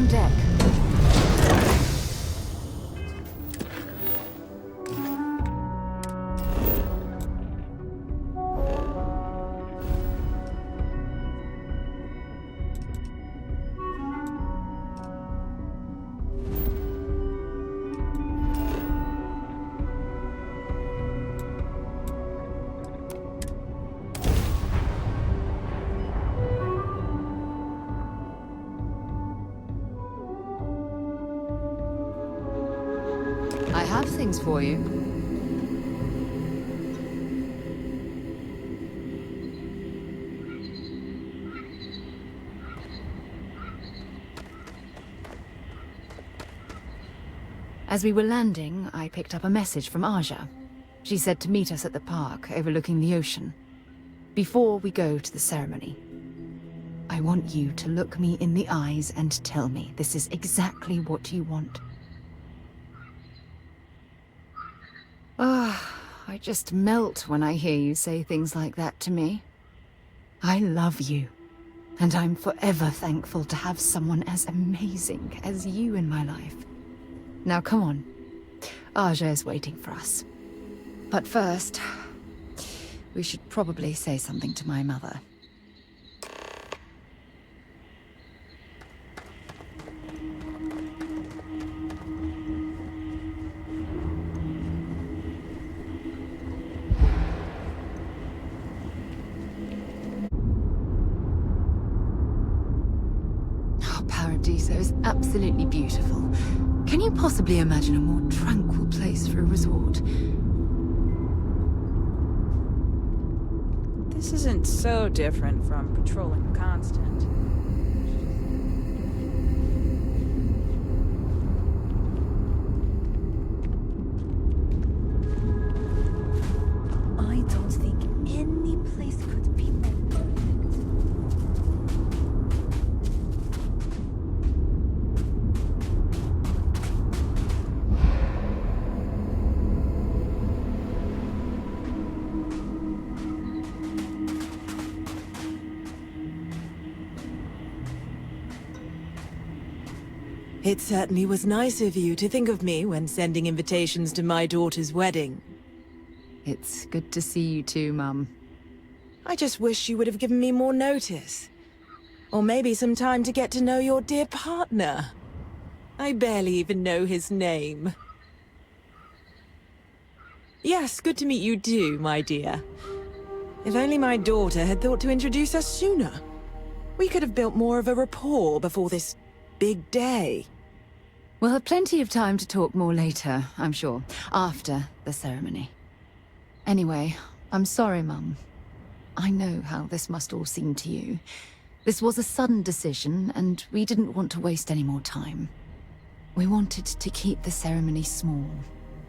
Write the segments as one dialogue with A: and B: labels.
A: on deck. I have things for you. As we were landing, I picked up a message from Aja. She said to meet us at the park, overlooking the ocean. Before we go to the ceremony, I want you to look me in the eyes and tell me this is exactly what you want. I just melt when I hear you say things like that to me. I love you, and I'm forever thankful to have someone as amazing as you in my life. Now come on, Aja is waiting for us. But first, we should probably say something to my mother. Paradiso is absolutely beautiful. Can you possibly imagine a more tranquil place for a resort?
B: This isn't so different from patrolling Constant.
C: I don't think any place could be more perfect.
D: It certainly was nice of you to think of me when sending invitations to my daughter's wedding.
A: It's good to see you too, Mum.
D: I just wish you would have given me more notice. Or maybe some time to get to know your dear partner. I barely even know his name. Yes, good to meet you too, my dear. If only my daughter had thought to introduce us sooner. We could have built more of a rapport before this big day.
A: We'll have plenty of time to talk more later, I'm sure, after the ceremony. Anyway, I'm sorry, Mum. I know how this must all seem to you. This was a sudden decision, and we didn't want to waste any more time. We wanted to keep the ceremony small,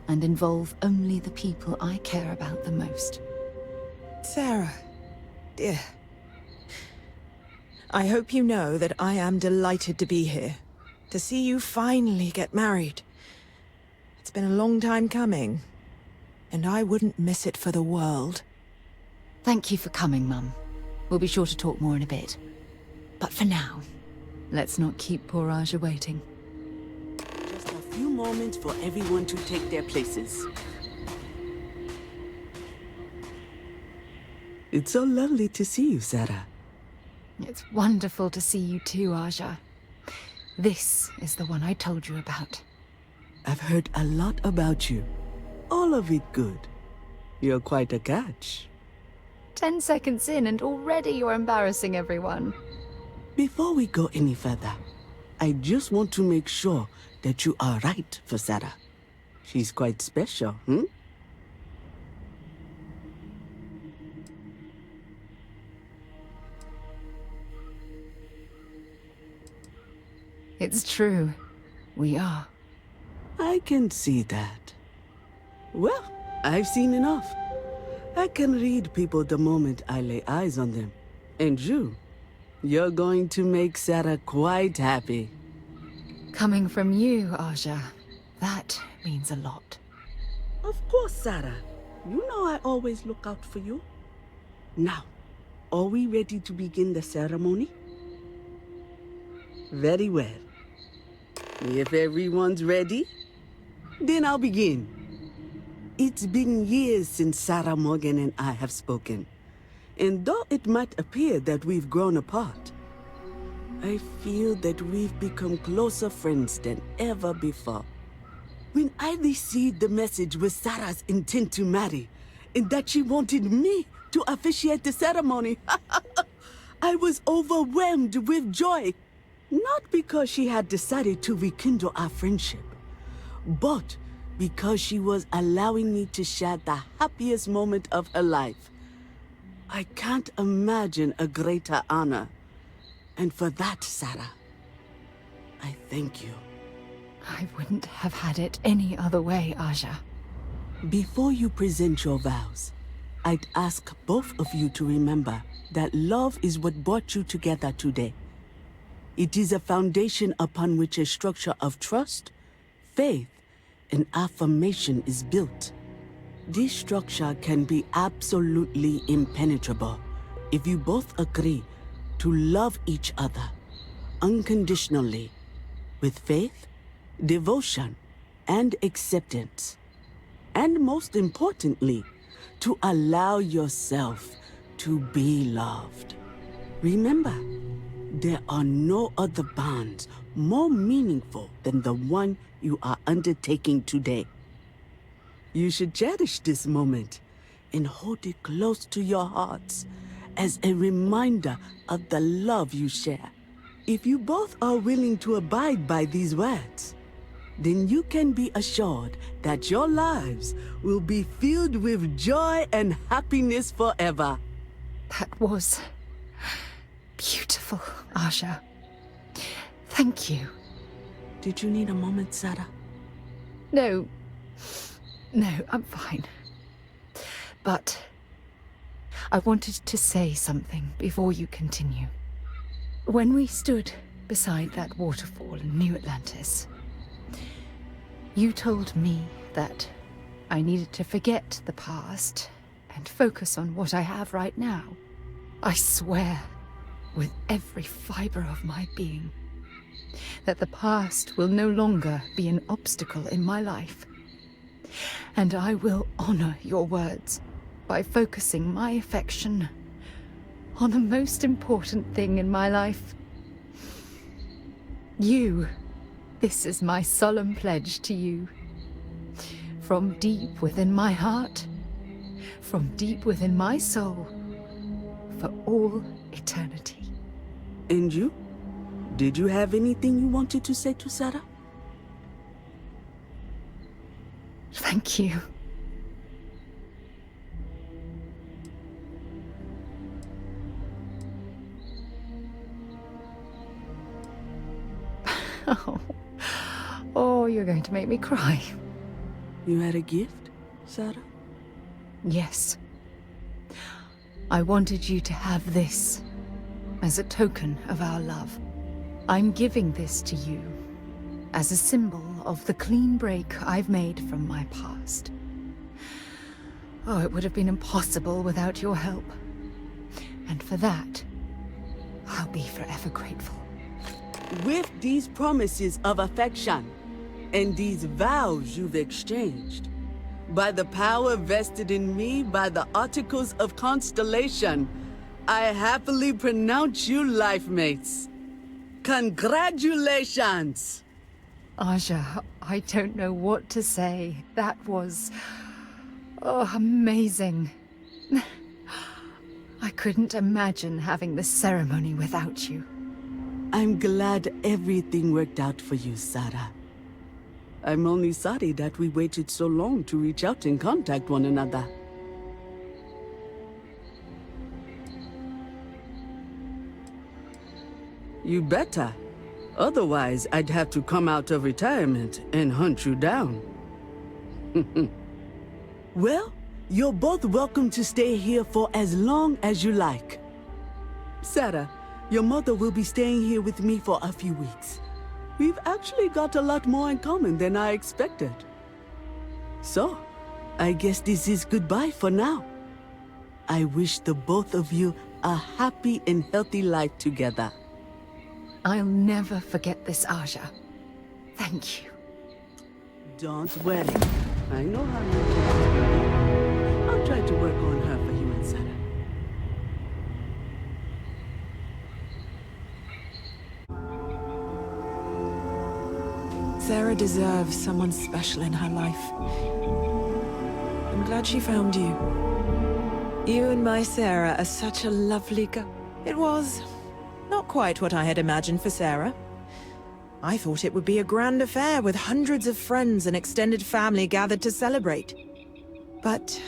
A: and involve only the people I care about the most.
D: Sarah, dear. I hope you know that I am delighted to be here. To see you finally get married. It's been a long time coming, and I wouldn't miss it for the world.
A: Thank you for coming, Mum. We'll be sure to talk more in a bit. But for now, let's not keep poor Aja waiting.
E: Just a few moments for everyone to take their places. It's so lovely to see you, Sarah.
A: It's wonderful to see you too, Aja. This is the one I told you about.
E: I've heard a lot about you. All of it good. You're quite a catch.
A: 10 seconds in and already you're embarrassing everyone.
E: Before we go any further, I just want to make sure that you are right for Sarah. She's quite special, hmm?
A: It's true. We are.
E: I can see that. Well, I've seen enough. I can read people the moment I lay eyes on them. And you're going to make Sarah quite happy.
A: Coming from you, Aja, that means a lot.
E: Of course, Sarah. You know I always look out for you. Now, are we ready to begin the ceremony? Very well. If everyone's ready, then I'll begin. It's been years since Sarah Morgan and I have spoken. And though it might appear that we've grown apart, I feel that we've become closer friends than ever before. When I received the message with Sarah's intent to marry, and that she wanted me to officiate the ceremony, I was overwhelmed with joy. Not because she had decided to rekindle our friendship, but because she was allowing me to share the happiest moment of her life. I can't imagine a greater honor. And for that, Sarah, I thank you.
A: I wouldn't have had it any other way, Aja.
E: Before you present your vows, I'd ask both of you to remember that love is what brought you together today. It is a foundation upon which a structure of trust, faith, and affirmation is built. This structure can be absolutely impenetrable if you both agree to love each other unconditionally, with faith, devotion, and acceptance. And most importantly, to allow yourself to be loved. Remember, there are no other bonds more meaningful than the one you are undertaking today. You should cherish this moment and hold it close to your hearts as a reminder of the love you share. If you both are willing to abide by these words, then you can be assured that your lives will be filled with joy and happiness forever.
A: That was beautiful, Aja. Thank you.
E: Did you need a moment, Sarah?
A: No, I'm fine. But I wanted to say something before you continue. When we stood beside that waterfall in New Atlantis, you told me that I needed to forget the past and focus on what I have right now. I swear, with every fiber of my being, that the past will no longer be an obstacle in my life. And I will honor your words by focusing my affection on the most important thing in my life. You. This is my solemn pledge to you. From deep within my heart, from deep within my soul, for all eternity.
E: And you? Did you have anything you wanted to say to Sarah?
A: Thank you. Oh, you're going to make me cry.
E: You had a gift, Sarah?
A: Yes. I wanted you to have this as a token of our love. I'm giving this to you as a symbol of the clean break I've made from my past. Oh, it would have been impossible without your help. And for that, I'll be forever grateful.
E: With these promises of affection and these vows you've exchanged, by the power vested in me by the Articles of Constellation, I happily pronounce you lifemates. Congratulations!
A: Aja, I don't know what to say. That was... oh, amazing. I couldn't imagine having this ceremony without you.
E: I'm glad everything worked out for you, Sarah. I'm only sorry that we waited so long to reach out and contact one another. You better. Otherwise, I'd have to come out of retirement and hunt you down. Well, you're both welcome to stay here for as long as you like. Sarah, your mother will be staying here with me for a few weeks. We've actually got a lot more in common than I expected. So, I guess this is goodbye for now. I wish the both of you a happy and healthy life together.
A: I'll never forget this, Aja. Thank you.
E: Don't worry. I know how you do. I'll try to work on her for you and Sarah.
D: Sarah deserves someone special in her life. I'm glad she found you. You and my Sarah are such a lovely girl. It was not quite what I had imagined for Sarah. I thought it would be a grand affair with hundreds of friends and extended family gathered to celebrate. But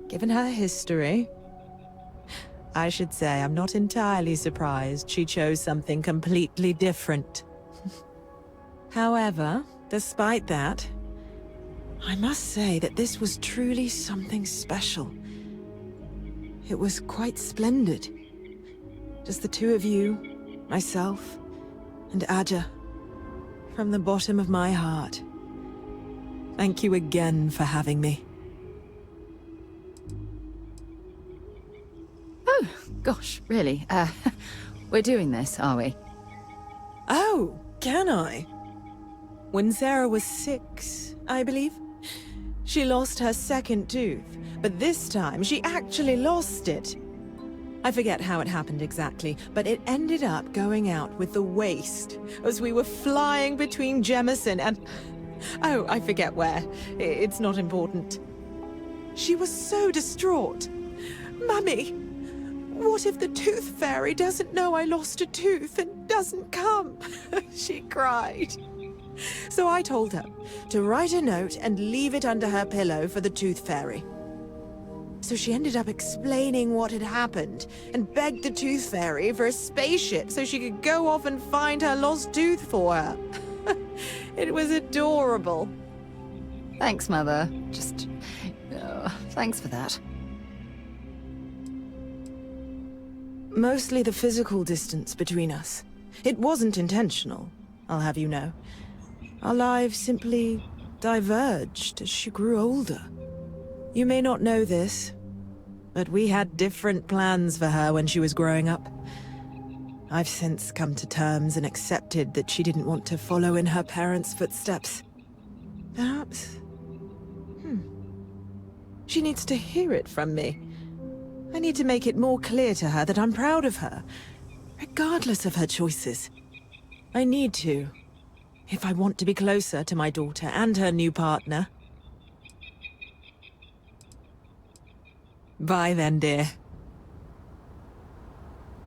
D: given her history, I should say I'm not entirely surprised she chose something completely different. However, despite that, I must say that this was truly something special. It was quite splendid. Just the two of you, myself, and Aja. From the bottom of my heart. Thank you again for having me.
A: Oh, gosh, really? We're doing this, are we?
D: Oh, can I? When Sarah was 6, I believe, she lost her second tooth, but this time she actually lost it. I forget how it happened exactly, but it ended up going out with the waste as we were flying between Jemison and... Oh, I forget where. It's not important. She was so distraught. Mummy, what if the Tooth Fairy doesn't know I lost a tooth and doesn't come? She cried. So I told her to write a note and leave it under her pillow for the Tooth Fairy. So she ended up explaining what had happened and begged the Tooth Fairy for a spaceship so she could go off and find her lost tooth for her. It was adorable.
A: Thanks, Mother. Just... thanks for that.
D: Mostly the physical distance between us. It wasn't intentional, I'll have you know. Our lives simply diverged as she grew older. You may not know this, but we had different plans for her when she was growing up. I've since come to terms and accepted that she didn't want to follow in her parents' footsteps. Perhaps... She needs to hear it from me. I need to make it more clear to her that I'm proud of her, regardless of her choices. I need to, if I want to be closer to my daughter and her new partner. Bye then, dear.